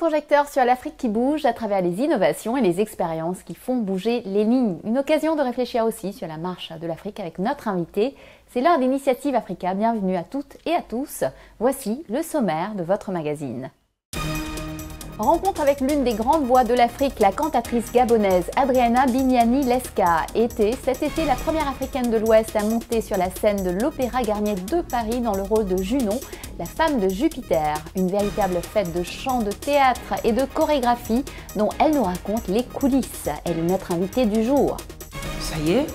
projecteur sur l'Afrique qui bouge à travers les innovations et les expériences qui font bouger les lignes. Une occasion de réfléchir aussi sur la marche de l'Afrique avec notre invité. C'est l'heure d'Initiative Africa. Bienvenue à toutes et à tous. Voici le sommaire de votre magazine. Rencontre avec l'une des grandes voix de l'Afrique, la cantatrice gabonaise Adriana Bignani-Leska. Cet été, la première africaine de l'Ouest à monter sur la scène de l'Opéra Garnier de Paris dans le rôle de Junon, la femme de Jupiter. Une véritable fête de chant, de théâtre et de chorégraphie dont elle nous raconte les coulisses. Elle est notre invitée du jour. Ça y est,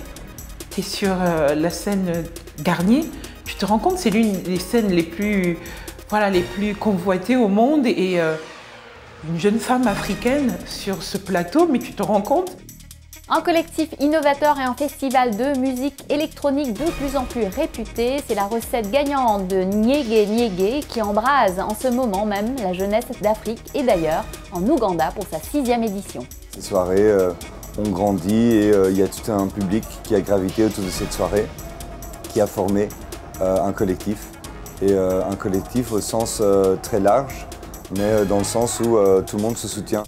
tu es sur la scène Garnier. Tu te rends compte, c'est l'une des scènes les plus convoitées au monde et une jeune femme africaine sur ce plateau, mais tu te rends compte? Un collectif innovateur et un festival de musique électronique de plus en plus réputé, c'est la recette gagnante de Nyege Nyege qui embrase en ce moment même la jeunesse d'Afrique et d'ailleurs en Ouganda pour sa 6e édition. Ces soirées ont grandi et il y a tout un public qui a gravité autour de cette soirée, qui a formé un collectif, et un collectif au sens très large, mais dans le sens où tout le monde se soutient.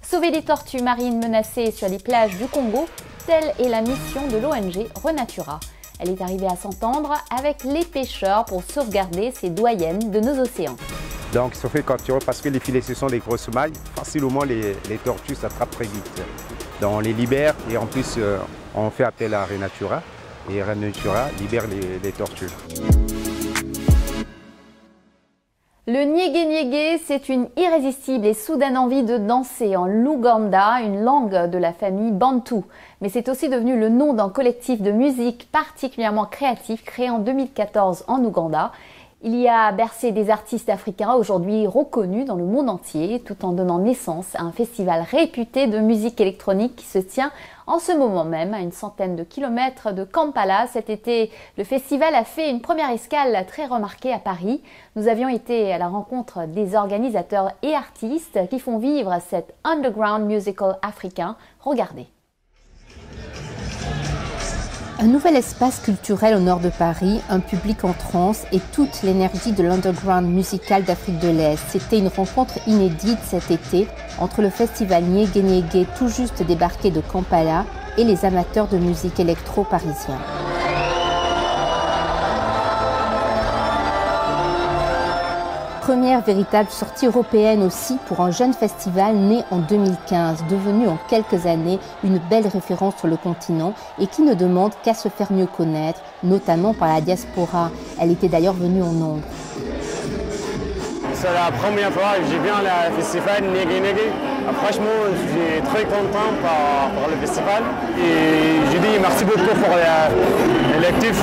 Sauver les tortues marines menacées sur les plages du Congo, telle est la mission de l'ONG Renatura. Elle est arrivée à s'entendre avec les pêcheurs pour sauvegarder ces doyennes de nos océans. Donc il se fait capturer parce que les filets ce sont des grosses mailles, facilement les tortues s'attrapent très vite. Donc on les libère et en plus on fait appel à Renatura et Renatura libère les tortues. Le Nyege Nyege, c'est une irrésistible et soudaine envie de danser en Luganda, une langue de la famille bantou. Mais c'est aussi devenu le nom d'un collectif de musique particulièrement créatif créé en 2014 en Ouganda. Il y a bercé des artistes africains aujourd'hui reconnus dans le monde entier, tout en donnant naissance à un festival réputé de musique électronique qui se tient en ce moment même à une centaine de kilomètres de Kampala. Cet été, le festival a fait une première escale très remarquée à Paris. Nous avions été à la rencontre des organisateurs et artistes qui font vivre cet underground musical africain. Regardez. Un nouvel espace culturel au nord de Paris, un public en transe et toute l'énergie de l'underground musical d'Afrique de l'Est. C'était une rencontre inédite cet été entre le festival Nyege Nyege tout juste débarqué de Kampala et les amateurs de musique électro parisiens. Première véritable sortie européenne aussi pour un jeune festival né en 2015, devenu en quelques années une belle référence sur le continent et qui ne demande qu'à se faire mieux connaître, notamment par la diaspora. Elle était d'ailleurs venue en nombre. C'est la première fois que je viens au festival Nyege Nyege. Franchement, je suis très content par le festival et je dis merci beaucoup pour le collectif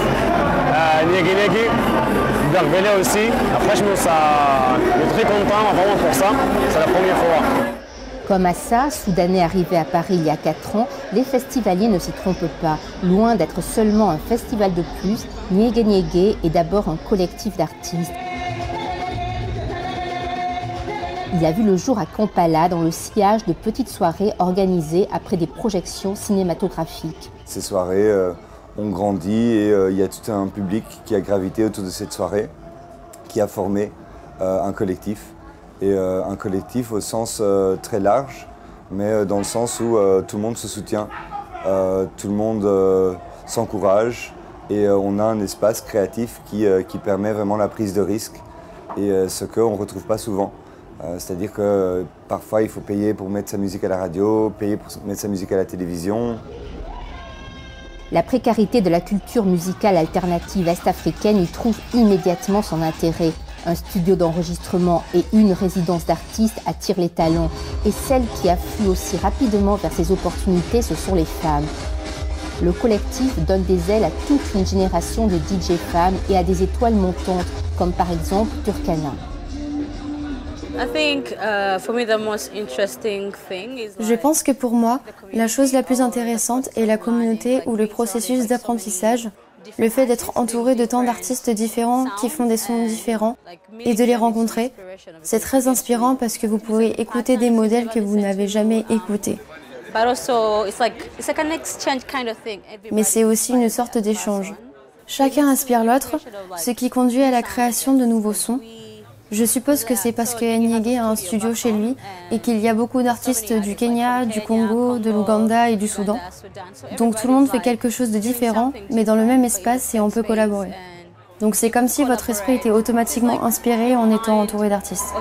Nyege Nyege. Revenir aussi. Franchement, je suis très content vraiment pour ça. C'est la première fois. Comme Assa, soudanais arrivé à Paris il y a 4 ans, les festivaliers ne s'y trompent pas. Loin d'être seulement un festival de plus, Nyege Nyege est d'abord un collectif d'artistes. Il a vu le jour à Kampala dans le sillage de petites soirées organisées après des projections cinématographiques. Ces soirées ont grandi et il y a tout un public qui a gravité autour de cette soirée, qui a formé un collectif. Et un collectif au sens très large, mais dans le sens où tout le monde se soutient, tout le monde s'encourage et on a un espace créatif qui permet vraiment la prise de risque et ce qu'on ne retrouve pas souvent. C'est-à-dire que parfois il faut payer pour mettre sa musique à la radio, payer pour mettre sa musique à la télévision. La précarité de la culture musicale alternative est-africaine y trouve immédiatement son intérêt. Un studio d'enregistrement et une résidence d'artistes attirent les talents. Et celles qui affluent aussi rapidement vers ces opportunités, ce sont les femmes. Le collectif donne des ailes à toute une génération de DJ femmes et à des étoiles montantes, comme par exemple Turkana. Je pense que pour moi, la chose la plus intéressante est la communauté ou le processus d'apprentissage, le fait d'être entouré de tant d'artistes différents qui font des sons différents et de les rencontrer. C'est très inspirant parce que vous pouvez écouter des modèles que vous n'avez jamais écoutés. Mais c'est aussi une sorte d'échange. Chacun inspire l'autre, ce qui conduit à la création de nouveaux sons. Je suppose que c'est parce que Nyege a un studio chez lui et qu'il y a beaucoup d'artistes du Kenya, du Congo, de l'Ouganda et du Soudan. Donc tout le monde fait quelque chose de différent, mais dans le même espace et on peut collaborer. Donc c'est comme si votre esprit était automatiquement inspiré en étant entouré d'artistes.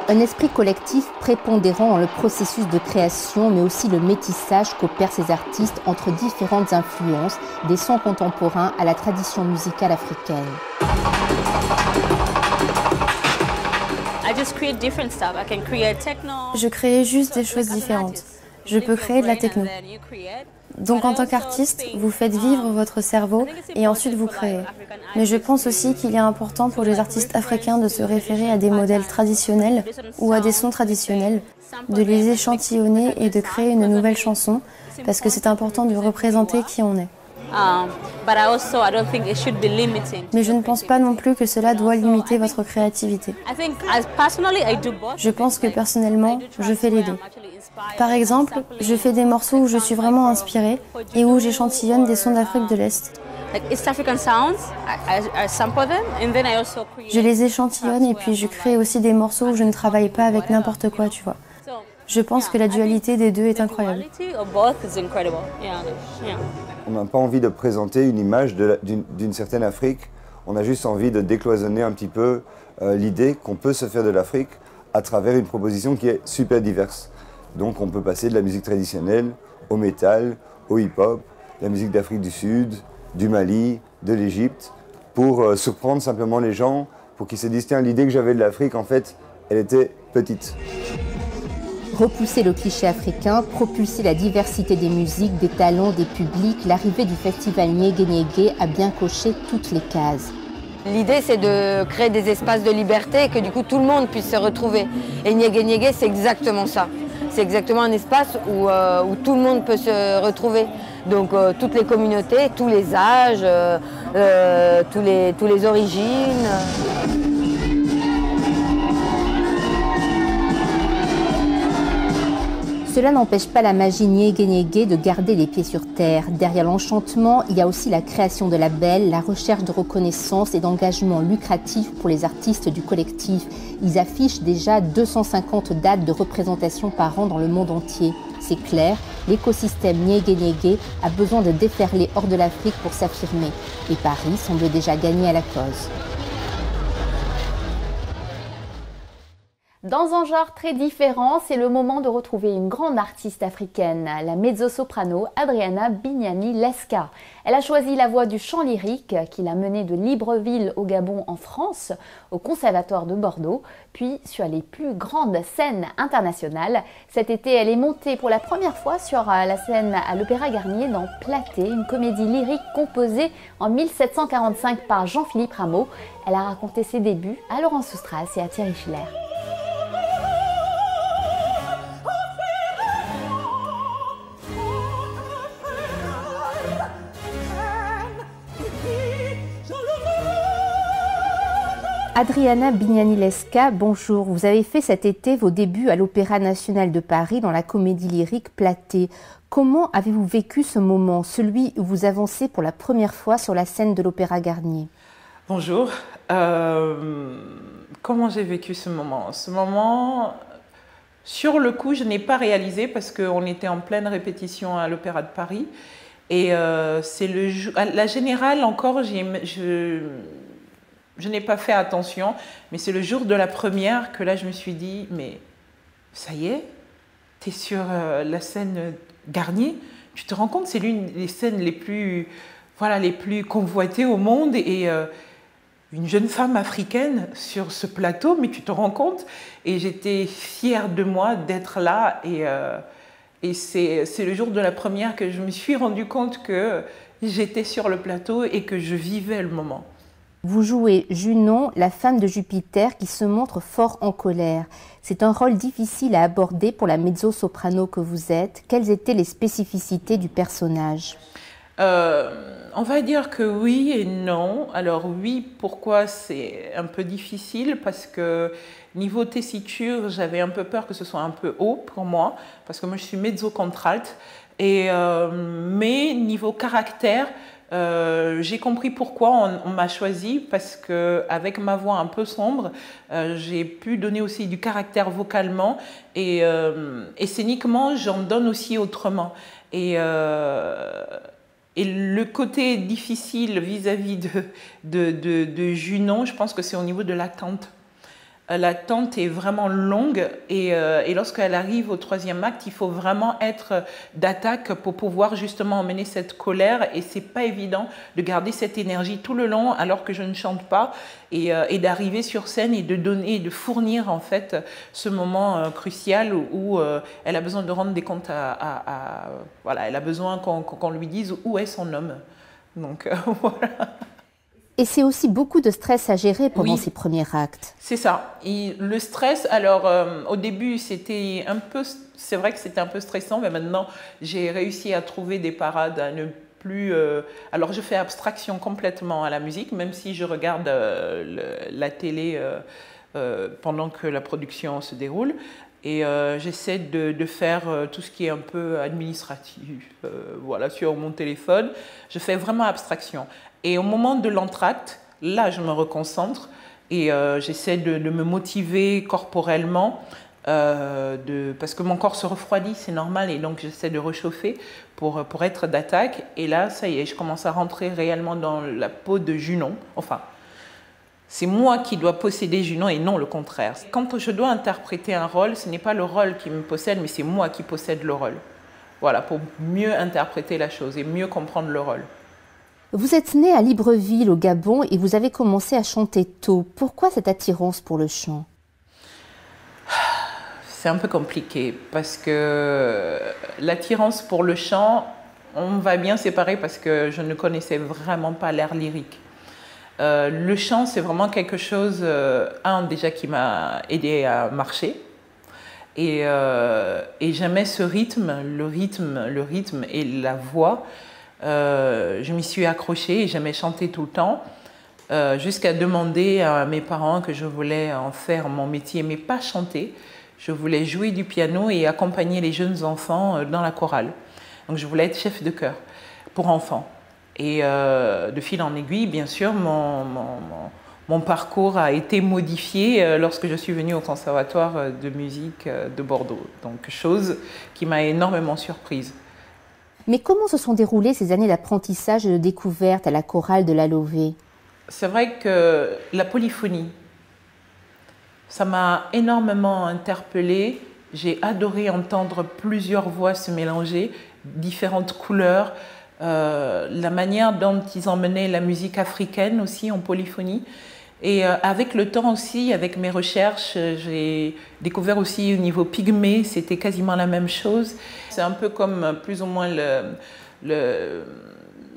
Un esprit collectif prépondérant dans le processus de création, mais aussi le métissage qu'opèrent ces artistes entre différentes influences, des sons contemporains à la tradition musicale africaine. Je crée juste des choses différentes. Je peux créer de la techno. Donc en tant qu'artiste, vous faites vivre votre cerveau et ensuite vous créez. Mais je pense aussi qu'il est important pour les artistes africains de se référer à des modèles traditionnels ou à des sons traditionnels, de les échantillonner et de créer une nouvelle chanson, parce que c'est important de représenter qui on est. Mais je ne pense pas non plus que cela doit limiter votre créativité. Je pense que personnellement, je fais les deux. Par exemple, je fais des morceaux où je suis vraiment inspirée et où j'échantillonne des sons d'Afrique de l'Est. Je les échantillonne et puis je crée aussi des morceaux où je ne travaille pas avec n'importe quoi, tu vois. Je pense que la dualité des deux est incroyable. On n'a pas envie de présenter une image d'une certaine Afrique, on a juste envie de décloisonner un petit peu l'idée qu'on peut se faire de l'Afrique à travers une proposition qui est super diverse. Donc on peut passer de la musique traditionnelle au métal, au hip-hop, la musique d'Afrique du Sud, du Mali, de l'Égypte, pour surprendre simplement les gens, pour qu'ils se disent tiens, l'idée que j'avais de l'Afrique, en fait, elle était petite. Repousser le cliché africain, propulser la diversité des musiques, des talents, des publics, l'arrivée du festival Nyege Nyege a bien coché toutes les cases. L'idée, c'est de créer des espaces de liberté et que du coup tout le monde puisse se retrouver. Et Nyege Nyege, c'est exactement ça. C'est exactement un espace où tout le monde peut se retrouver. Donc toutes les communautés, tous les âges, tous les origines. Cela n'empêche pas la magie Nyege Nyege de garder les pieds sur terre. Derrière l'enchantement, il y a aussi la création de labels, la recherche de reconnaissance et d'engagement lucratif pour les artistes du collectif. Ils affichent déjà 250 dates de représentation par an dans le monde entier. C'est clair, l'écosystème Nyege Nyege a besoin de déferler hors de l'Afrique pour s'affirmer. Et Paris semble déjà gagner à la cause. Dans un genre très différent, c'est le moment de retrouver une grande artiste africaine, la mezzo-soprano Adriana Bignani Leska. Elle a choisi la voie du chant lyrique qui l'a menée de Libreville au Gabon en France, au Conservatoire de Bordeaux, puis sur les plus grandes scènes internationales. Cet été, elle est montée pour la première fois sur la scène à l'Opéra Garnier dans Platée, une comédie lyrique composée en 1745 par Jean-Philippe Rameau. Elle a raconté ses débuts à Laurence Soustras et à Thierry Schiller. Adriana Bignani Leska, bonjour. Vous avez fait cet été vos débuts à l'Opéra National de Paris dans la comédie lyrique Platée. Comment avez-vous vécu ce moment, celui où vous avancez pour la première fois sur la scène de l'Opéra Garnier? Bonjour. Comment j'ai vécu ce moment? Ce moment, sur le coup, je n'ai pas réalisé parce qu'on était en pleine répétition à l'Opéra de Paris. Et c'est le jour... La Générale, encore, je n'ai pas fait attention, mais c'est le jour de la première que là, je me suis dit, mais ça y est, tu es sur la scène Garnier. Tu te rends compte, c'est l'une des scènes les plus convoitées au monde. Et une jeune femme africaine sur ce plateau, mais tu te rends compte. Et j'étais fière de moi d'être là. Et c'est le jour de la première que je me suis rendu compte que j'étais sur le plateau et que je vivais le moment. Vous jouez Junon, la femme de Jupiter qui se montre fort en colère. C'est un rôle difficile à aborder pour la mezzo-soprano que vous êtes. Quelles étaient les spécificités du personnage? On va dire que oui et non. Alors oui, pourquoi c'est un peu difficile? Parce que niveau tessiture, j'avais un peu peur que ce soit un peu haut pour moi, parce que moi je suis mezzo-contralte. Mais niveau caractère, j'ai compris pourquoi on m'a choisi, parce qu'avec ma voix un peu sombre, j'ai pu donner aussi du caractère vocalement, et scéniquement, j'en donne aussi autrement. Et le côté difficile vis-à-vis de Junon, je pense que c'est au niveau de l'attente. L'attente est vraiment longue et lorsqu'elle arrive au troisième acte, il faut vraiment être d'attaque pour pouvoir justement emmener cette colère, et c'est pas évident de garder cette énergie tout le long alors que je ne chante pas, et d'arriver sur scène et de donner, de fournir en fait ce moment crucial où elle a besoin de rendre des comptes voilà, elle a besoin qu'on lui dise où est son homme. Donc voilà. Et c'est aussi beaucoup de stress à gérer pendant ces premiers actes. C'est ça. Et le stress, alors au début, c'était un peu, c'est vrai que c'était un peu stressant, mais maintenant, j'ai réussi à trouver des parades à ne plus... alors, je fais abstraction complètement à la musique, même si je regarde la télé pendant que la production se déroule. Et j'essaie de faire tout ce qui est un peu administratif, voilà, sur mon téléphone. Je fais vraiment abstraction. Et au moment de l'entracte, là, je me reconcentre et j'essaie de me motiver corporellement parce que mon corps se refroidit, c'est normal, et donc j'essaie de réchauffer pour être d'attaque. Et là, ça y est, je commence à rentrer réellement dans la peau de Junon. Enfin, c'est moi qui dois posséder Junon et non le contraire. Quand je dois interpréter un rôle, ce n'est pas le rôle qui me possède, mais c'est moi qui possède le rôle. Voilà, pour mieux interpréter la chose et mieux comprendre le rôle. Vous êtes né à Libreville, au Gabon, et vous avez commencé à chanter tôt. Pourquoi cette attirance pour le chant? C'est un peu compliqué, parce que l'attirance pour le chant, on va bien séparer parce que je ne connaissais vraiment pas l'art lyrique. Le chant, c'est vraiment quelque chose, déjà qui m'a aidé à marcher. Et j'aimais ce rythme, le rythme et la voix. Je m'y suis accrochée et j'aimais chanter tout le temps, jusqu'à demander à mes parents que je voulais en faire mon métier, mais pas chanter. Je voulais jouer du piano et accompagner les jeunes enfants dans la chorale. Donc je voulais être chef de chœur pour enfants. Et de fil en aiguille, bien sûr, mon parcours a été modifié lorsque je suis venue au Conservatoire de musique de Bordeaux. Donc chose qui m'a énormément surprise. Mais comment se sont déroulées ces années d'apprentissage et de découverte à la chorale de la Lové? C'est vrai que la polyphonie, ça m'a énormément interpellée. J'ai adoré entendre plusieurs voix se mélanger, différentes couleurs, la manière dont ils emmenaient la musique africaine aussi en polyphonie. Et avec le temps aussi, avec mes recherches, j'ai découvert aussi au niveau pygmée, c'était quasiment la même chose. C'est un peu comme plus ou moins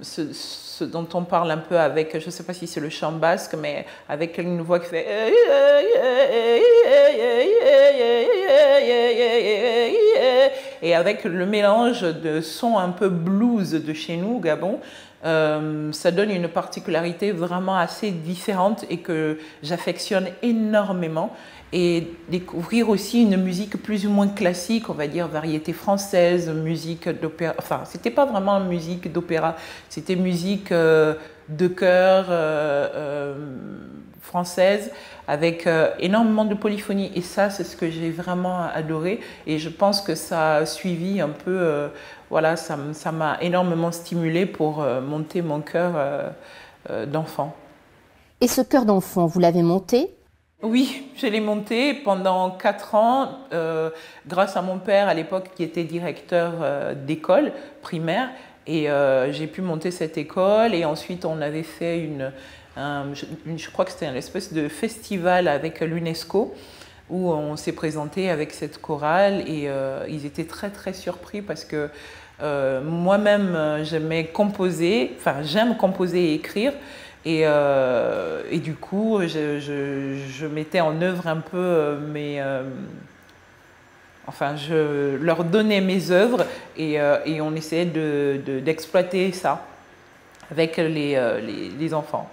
ce dont on parle un peu avec, je ne sais pas si c'est le chant basque, mais avec une voix qui fait... Et avec le mélange de sons un peu blues de chez nous, au Gabon, ça donne une particularité vraiment assez différente et que j'affectionne énormément. Et découvrir aussi une musique plus ou moins classique, on va dire variété française, musique d'opéra. Enfin, c'était pas vraiment musique d'opéra, c'était musique de chœur française avec énormément de polyphonie. Et ça, c'est ce que j'ai vraiment adoré. Et je pense que ça a suivi un peu, voilà, ça m'a énormément stimulée pour monter mon chœur d'enfant. Et ce chœur d'enfant, vous l'avez monté ? Oui, je l'ai monté pendant 4 ans grâce à mon père à l'époque qui était directeur d'école primaire et j'ai pu monter cette école et ensuite on avait fait je crois que c'était une espèce de festival avec l'UNESCO où on s'est présenté avec cette chorale et ils étaient très très surpris parce que moi-même j'aimais composer, enfin j'aime composer et écrire. Et du coup, je mettais en œuvre un peu Enfin, je leur donnais mes œuvres et on essayait d'exploiter ça avec les enfants.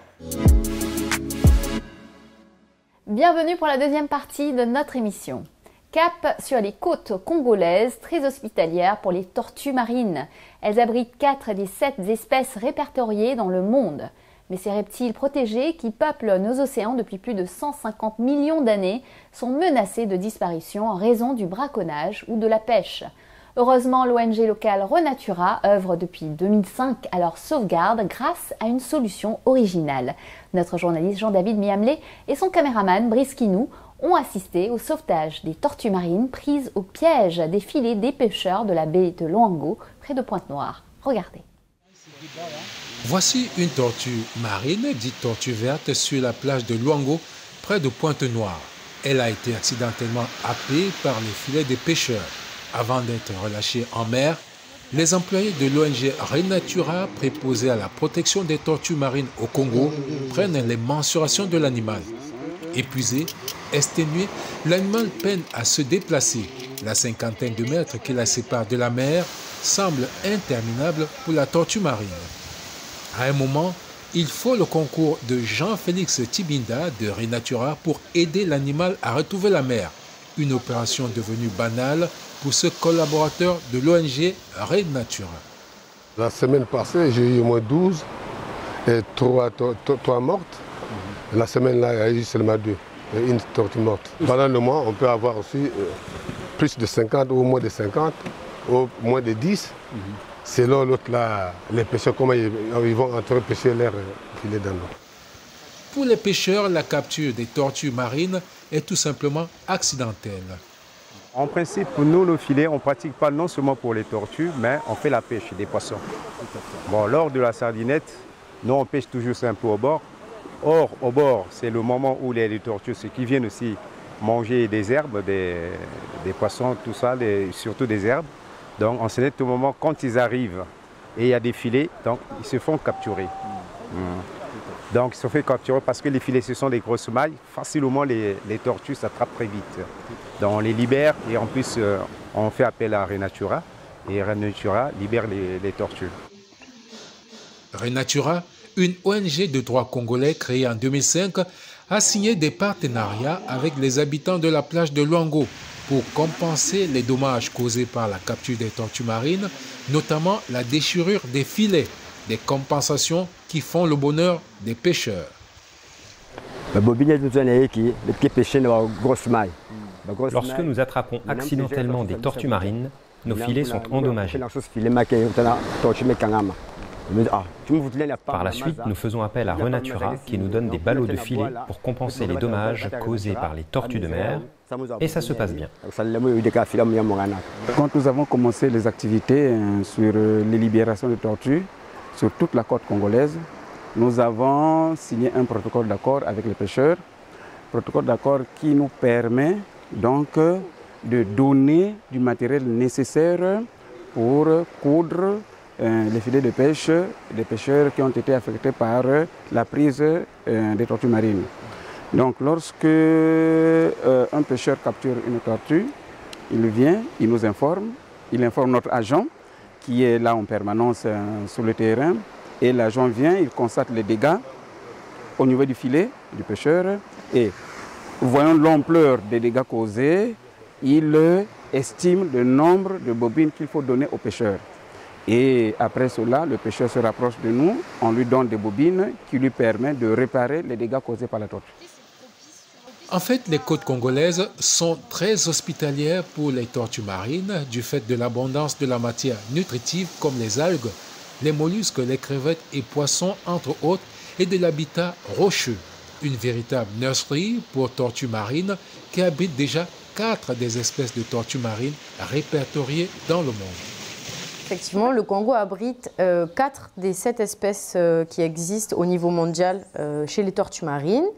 Bienvenue pour la deuxième partie de notre émission. Cap sur les côtes congolaises, très hospitalières pour les tortues marines. Elles abritent 4 des 7 espèces répertoriées dans le monde. Mais ces reptiles protégés qui peuplent nos océans depuis plus de 150 millions d'années sont menacés de disparition en raison du braconnage ou de la pêche. Heureusement, l'ONG locale Renatura œuvre depuis 2005 à leur sauvegarde grâce à une solution originale. Notre journaliste Jean-David Miamlé et son caméraman Brice Kinou ont assisté au sauvetage des tortues marines prises au piège des filets des pêcheurs de la baie de Luango, près de Pointe-Noire. Regardez. Voici une tortue marine, dite tortue verte, sur la plage de Luango, près de Pointe-Noire. Elle a été accidentellement happée par les filets des pêcheurs. Avant d'être relâchée en mer, les employés de l'ONG Renatura, préposés à la protection des tortues marines au Congo, prennent les mensurations de l'animal. Épuisé, exténué, l'animal peine à se déplacer. La cinquantaine de mètres qui la sépare de la mer semble interminable pour la tortue marine. À un moment, il faut le concours de Jean-Félix Tibinda de Renatura pour aider l'animal à retrouver la mer. Une opération devenue banale pour ce collaborateur de l'ONG Renatura. La semaine passée, j'ai eu au moins 12 et 3 mortes. La semaine-là, il y a eu seulement 2, et une tortue morte. Pendant le mois, on peut avoir aussi plus de 50 ou moins de 50, ou moins de 10. Selon l'autre, là, les pêcheurs, comment ils vont entrer pêcher leur filet dans l'eau. Pour les pêcheurs, la capture des tortues marines est tout simplement accidentelle. En principe, pour nous, le filet, on ne pratique pas non seulement pour les tortues, mais on fait la pêche des poissons. Bon, lors de la sardinette, nous, on pêche toujours un peu au bord. Or, au bord, c'est le moment où les tortues, ceux qui viennent aussi manger des herbes, des poissons, tout ça, surtout des herbes. Donc, en ce moment, quand ils arrivent et il y a des filets, donc, ils se font capturer. Donc, ils se font capturer parce que les filets, ce sont des grosses mailles. Facilement, les tortues s'attrapent très vite. Donc, on les libère et en plus, on fait appel à Renatura. Et Renatura libère les tortues. Renatura, une ONG de droit congolais créée en 2005, a signé des partenariats avec les habitants de la plage de Luango pour compenser les dommages causés par la capture des tortues marines, notamment la déchirure des filets, des compensations qui font le bonheur des pêcheurs. Lorsque nous attrapons accidentellement des tortues marines, nos filets sont endommagés. Par la suite, nous faisons appel à Renatura qui nous donne des ballots de filets pour compenser les dommages causés par les tortues de mer, et ça se passe bien. Quand nous avons commencé les activités sur les libérations de tortues sur toute la côte congolaise, nous avons signé un protocole d'accord avec les pêcheurs, protocole d'accord qui nous permet donc de donner du matériel nécessaire pour coudre les filets de pêche des pêcheurs qui ont été affectés par la prise des tortues marines. Donc lorsque un pêcheur capture une tortue, il vient, il nous informe, il informe notre agent qui est là en permanence sur le terrain, et l'agent vient, il constate les dégâts au niveau du filet du pêcheur, et voyant l'ampleur des dégâts causés, il estime le nombre de bobines qu'il faut donner au pêcheur. Et après cela, le pêcheur se rapproche de nous, on lui donne des bobines qui lui permettent de réparer les dégâts causés par la tortue. En fait, les côtes congolaises sont très hospitalières pour les tortues marines du fait de l'abondance de la matière nutritive comme les algues, les mollusques, les crevettes et poissons entre autres, et de l'habitat rocheux. Une véritable nurserie pour tortues marines qui abrite déjà 4 des espèces de tortues marines répertoriées dans le monde. Effectivement, le Congo abrite 4 des 7 espèces qui existent au niveau mondial chez les tortues marines.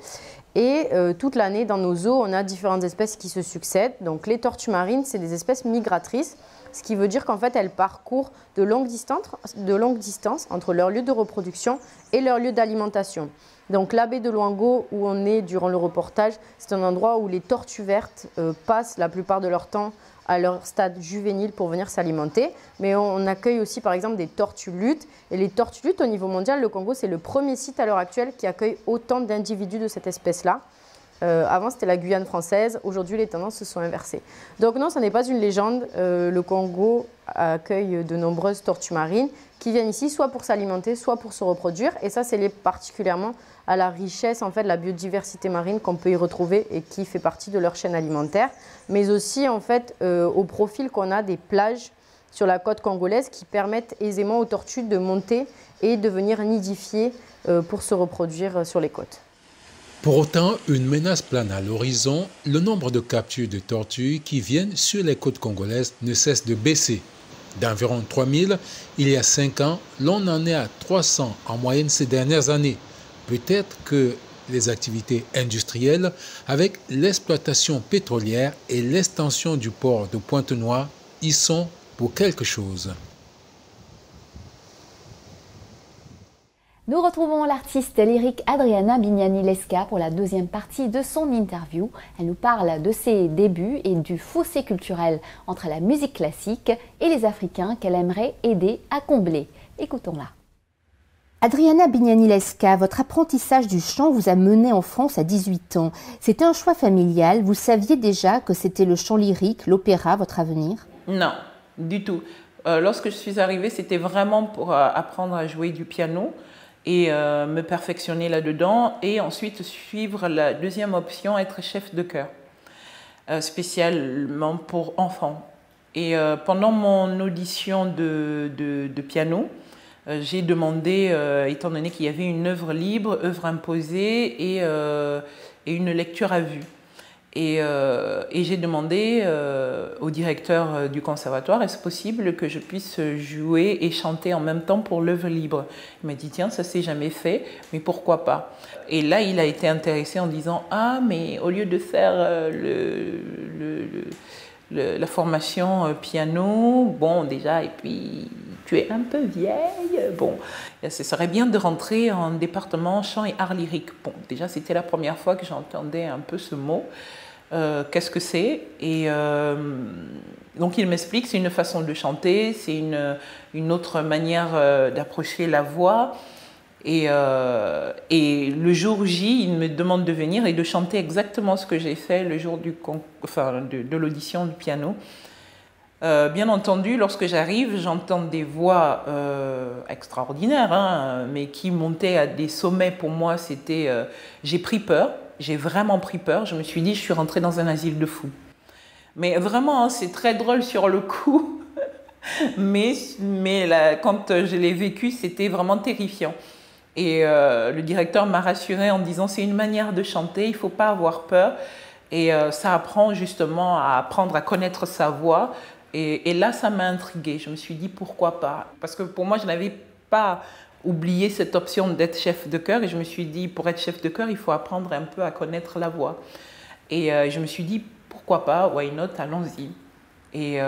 Et toute l'année, dans nos eaux, on a différentes espèces qui se succèdent. Donc les tortues marines, c'est des espèces migratrices. ce qui veut dire qu'en fait, elles parcourent de longues distances entre leur lieu de reproduction et leur lieu d'alimentation. Donc la baie de Luango, où on est durant le reportage, c'est un endroit où les tortues vertes passent la plupart de leur temps à leur stade juvénile pour venir s'alimenter. Mais on accueille aussi par exemple des tortues luttes. Et les tortues luttes au niveau mondial, le Congo, c'est le premier site à l'heure actuelle qui accueille autant d'individus de cette espèce-là. Avant, c'était la Guyane française. Aujourd'hui, les tendances se sont inversées. Donc non, ce n'est pas une légende. Le Congo accueille de nombreuses tortues marines qui viennent ici soit pour s'alimenter, soit pour se reproduire. Et ça, c'est lié particulièrement à la richesse, en fait, de la biodiversité marine qu'on peut y retrouver et qui fait partie de leur chaîne alimentaire. Mais aussi, en fait, au profil qu'on a des plages sur la côte congolaise qui permettent aisément aux tortues de monter et de venir nidifier pour se reproduire sur les côtes. Pour autant, une menace plane à l'horizon. Le nombre de captures de tortues qui viennent sur les côtes congolaises ne cesse de baisser. D'environ 3000 il y a 5 ans, l'on en est à 300 en moyenne ces dernières années. Peut-être que les activités industrielles, avec l'exploitation pétrolière et l'extension du port de Pointe-Noire, y sont pour quelque chose. Nous retrouvons l'artiste lyrique Adriana Bignani-Lesca pour la deuxième partie de son interview. Elle nous parle de ses débuts et du fossé culturel entre la musique classique et les Africains qu'elle aimerait aider à combler. Écoutons-la. Adriana Bignani-Lesca, votre apprentissage du chant vous a mené en France à 18 ans. C'était un choix familial. Vous saviez déjà que c'était le chant lyrique, l'opéra, votre avenir? Non, du tout. Lorsque je suis arrivée, c'était vraiment pour apprendre à jouer du piano et me perfectionner là-dedans, et ensuite suivre la deuxième option, être chef de chœur, spécialement pour enfants. Et pendant mon audition de piano, j'ai demandé, étant donné qu'il y avait une œuvre libre, œuvre imposée et une lecture à vue. Et j'ai demandé au directeur du conservatoire, est-ce possible que je puisse jouer et chanter en même temps pour l'œuvre libre? Il m'a dit, tiens, ça s'est jamais fait, mais pourquoi pas? Et là, il a été intéressé en disant, ah, mais au lieu de faire la formation piano, bon, déjà, et puis tu es un peu vieille, bon, ce serait bien de rentrer en département chant et art lyrique. Bon, déjà, c'était la première fois que j'entendais un peu ce mot. Qu'est-ce que c'est? Et donc il m'explique, c'est une façon de chanter, c'est une autre manière d'approcher la voix. Et le jour J, il me demande de venir et de chanter exactement ce que j'ai fait le jour de l'audition du piano. Bien entendu, lorsque j'arrive, j'entends des voix extraordinaires, hein, mais qui montaient à des sommets. Pour moi, c'était... j'ai pris peur. J'ai vraiment pris peur. Je me suis dit, je suis rentrée dans un asile de fous. Mais vraiment, hein, c'est très drôle sur le coup. mais là, quand je l'ai vécu, c'était vraiment terrifiant. Et le directeur m'a rassurée en disant, c'est une manière de chanter, il ne faut pas avoir peur. Et ça apprend justement à apprendre à connaître sa voix. Et là, ça m'a intriguée. Je me suis dit, pourquoi pas? Parce que pour moi, je n'avais pas oublié cette option d'être chef de chœur. Et je me suis dit, pour être chef de chœur, il faut apprendre un peu à connaître la voix. Et je me suis dit, pourquoi pas? Why not? Allons-y. Et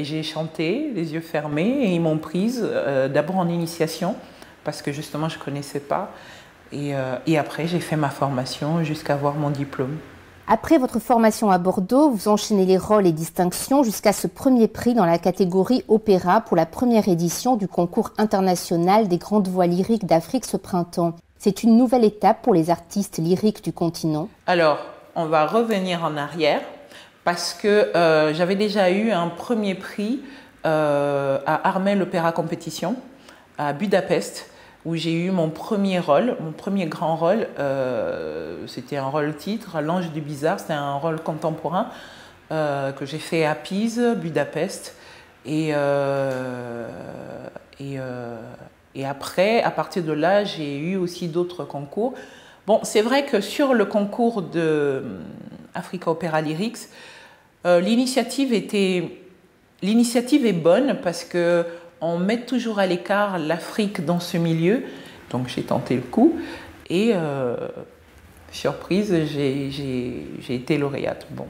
j'ai chanté, les yeux fermés, et ils m'ont prise d'abord en initiation, parce que justement, je ne connaissais pas. Et après, j'ai fait ma formation jusqu'à avoir mon diplôme. Après votre formation à Bordeaux, vous enchaînez les rôles et distinctions jusqu'à ce premier prix dans la catégorie opéra pour la première édition du concours international des grandes voix lyriques d'Afrique ce printemps. C'est une nouvelle étape pour les artistes lyriques du continent. Alors, on va revenir en arrière parce que j'avais déjà eu un premier prix à Armel Opéra Compétition à Budapest, où j'ai eu mon premier rôle, mon premier grand rôle. C'était un rôle titre, L'Ange du Bizarre, c'était un rôle contemporain que j'ai fait à Pise, Budapest. Et après, à partir de là, j'ai eu aussi d'autres concours. Bon, c'est vrai que sur le concours de Africa Opera Lyrics, l'initiative est bonne parce que on met toujours à l'écart l'Afrique dans ce milieu, donc j'ai tenté le coup et surprise, j'ai été lauréate. Bon,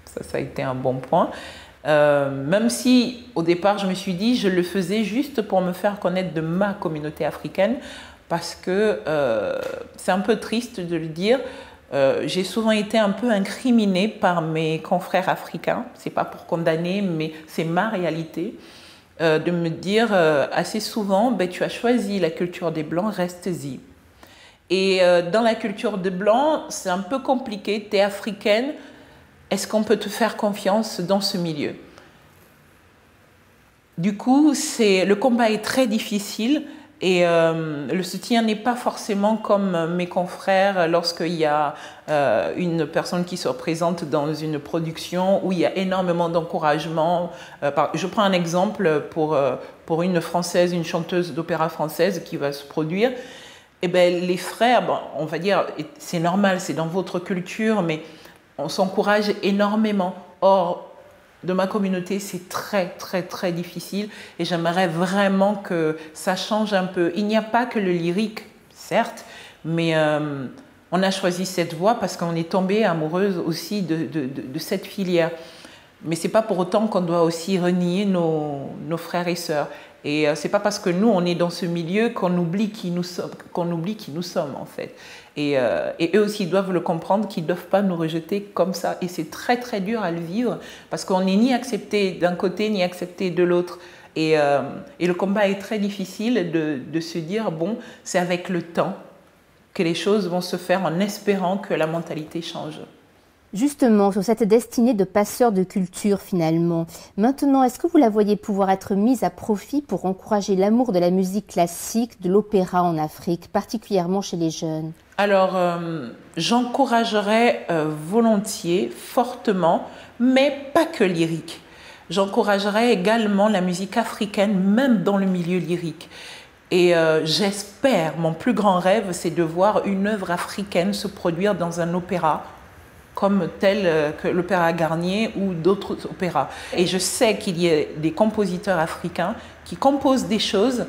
ça a été un bon point. Même si au départ je me suis dit je le faisais juste pour me faire connaître de ma communauté africaine, parce que c'est un peu triste de le dire, j'ai souvent été un peu incriminée par mes confrères africains, c'est pas pour condamner mais c'est ma réalité, de me dire assez souvent ben, tu as choisi la culture des Blancs, reste-y. Et dans la culture des Blancs c'est un peu compliqué, tu es africaine, est-ce qu'on peut te faire confiance dans ce milieu? Du coup, le combat est très difficile et le soutien n'est pas forcément comme mes confrères lorsqu'il y a une personne qui se représente dans une production où il y a énormément d'encouragement. Je prends un exemple pour une Française, une chanteuse d'opéra française qui va se produire. Eh ben, les frères, bon, on va dire, c'est normal, c'est dans votre culture, mais on s'encourage énormément. Or, de ma communauté, c'est très, très, très difficile et j'aimerais vraiment que ça change un peu. Il n'y a pas que le lyrique, certes, mais on a choisi cette voie parce qu'on est tombé amoureuse aussi de cette filière. Mais ce n'est pas pour autant qu'on doit aussi renier nos frères et sœurs. Et ce n'est pas parce que nous, on est dans ce milieu qu'on oublie qui nous sommes, en fait. Et eux aussi doivent le comprendre, qu'ils ne doivent pas nous rejeter comme ça. Et c'est très, très dur à le vivre parce qu'on n'est ni accepté d'un côté, ni accepté de l'autre. Et le combat est très difficile de se dire, bon, c'est avec le temps que les choses vont se faire en espérant que la mentalité change. Justement, sur cette destinée de passeur de culture finalement, maintenant, est-ce que vous la voyez pouvoir être mise à profit pour encourager l'amour de la musique classique, de l'opéra en Afrique, particulièrement chez les jeunes? Alors, j'encouragerais volontiers, fortement, mais pas que lyrique. J'encouragerais également la musique africaine, même dans le milieu lyrique. Et j'espère, mon plus grand rêve, c'est de voir une œuvre africaine se produire dans un opéra, comme tel que l'Opéra Garnier ou d'autres opéras. Et je sais qu'il y a des compositeurs africains qui composent des choses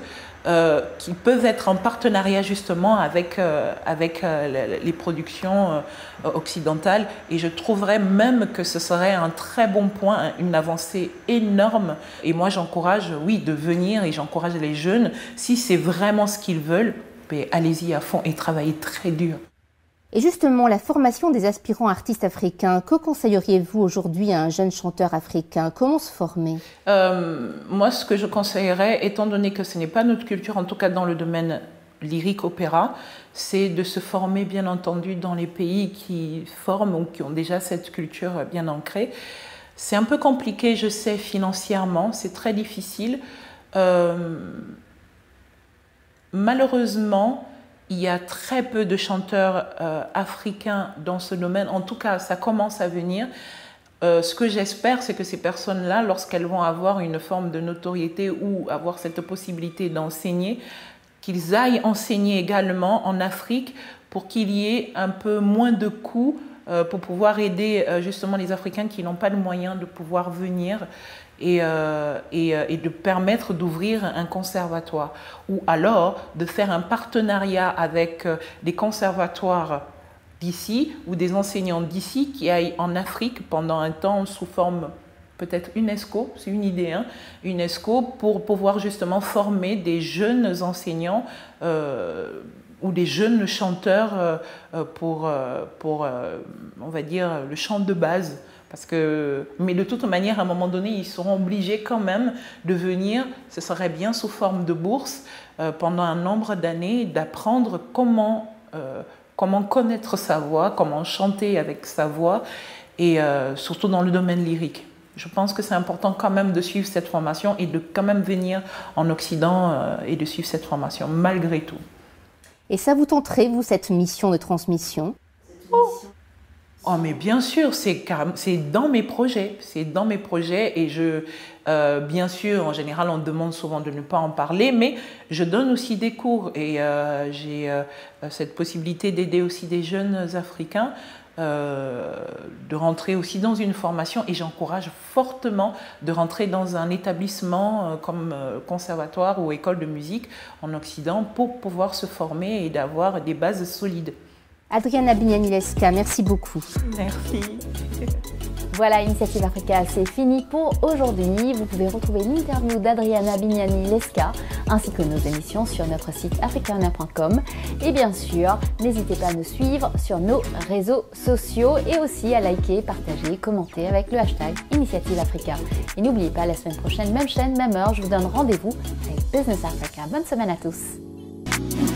qui peuvent être en partenariat justement avec les productions occidentales. Et je trouverais même que ce serait un très bon point, une avancée énorme. Et moi, j'encourage, oui, de venir et j'encourage les jeunes, si c'est vraiment ce qu'ils veulent, allez-y à fond et travaillez très dur. Et justement, la formation des aspirants artistes africains, que conseilleriez-vous aujourd'hui à un jeune chanteur africain? Comment se former? Moi, ce que je conseillerais, étant donné que ce n'est pas notre culture, en tout cas dans le domaine lyrique, opéra, c'est de se former, bien entendu, dans les pays qui forment ou qui ont déjà cette culture bien ancrée. C'est un peu compliqué, je sais, financièrement, c'est très difficile. Malheureusement, il y a très peu de chanteurs africains dans ce domaine. En tout cas, ça commence à venir. Ce que j'espère, c'est que ces personnes-là, lorsqu'elles vont avoir une forme de notoriété ou avoir cette possibilité d'enseigner, qu'ils aillent enseigner également en Afrique pour qu'il y ait un peu moins de coûts pour pouvoir aider justement les Africains qui n'ont pas de moyens de pouvoir venir et de permettre d'ouvrir un conservatoire ou alors de faire un partenariat avec des conservatoires d'ici ou des enseignants d'ici qui aillent en Afrique pendant un temps sous forme peut-être UNESCO, c'est une idée, hein, UNESCO, pour pouvoir justement former des jeunes enseignants ou des jeunes chanteurs pour on va dire, le chant de base. Mais de toute manière, à un moment donné, ils seront obligés quand même de venir, ce serait bien sous forme de bourse, pendant un nombre d'années, d'apprendre comment connaître sa voix, comment chanter avec sa voix, et surtout dans le domaine lyrique. Je pense que c'est important quand même de suivre cette formation et de quand même venir en Occident et de suivre cette formation, malgré tout. Et ça vous tenterait, vous, cette mission de transmission? Oh, mais bien sûr, c'est dans mes projets. C'est dans mes projets et bien sûr, en général, on demande souvent de ne pas en parler, mais je donne aussi des cours et j'ai cette possibilité d'aider aussi des jeunes Africains, de rentrer aussi dans une formation et j'encourage fortement de rentrer dans un établissement comme conservatoire ou école de musique en Occident pour pouvoir se former et d'avoir des bases solides. Adriana Bignani-Leska, merci beaucoup. Merci. Voilà, Initiative Africa, c'est fini pour aujourd'hui. Vous pouvez retrouver l'interview d'Adriana Bignani-Lesca ainsi que nos émissions sur notre site africana.com. Et bien sûr, n'hésitez pas à nous suivre sur nos réseaux sociaux et aussi à liker, partager, commenter avec le hashtag Initiative Africa. Et n'oubliez pas, la semaine prochaine, même chaîne, même heure, je vous donne rendez-vous avec Business Africa. Bonne semaine à tous.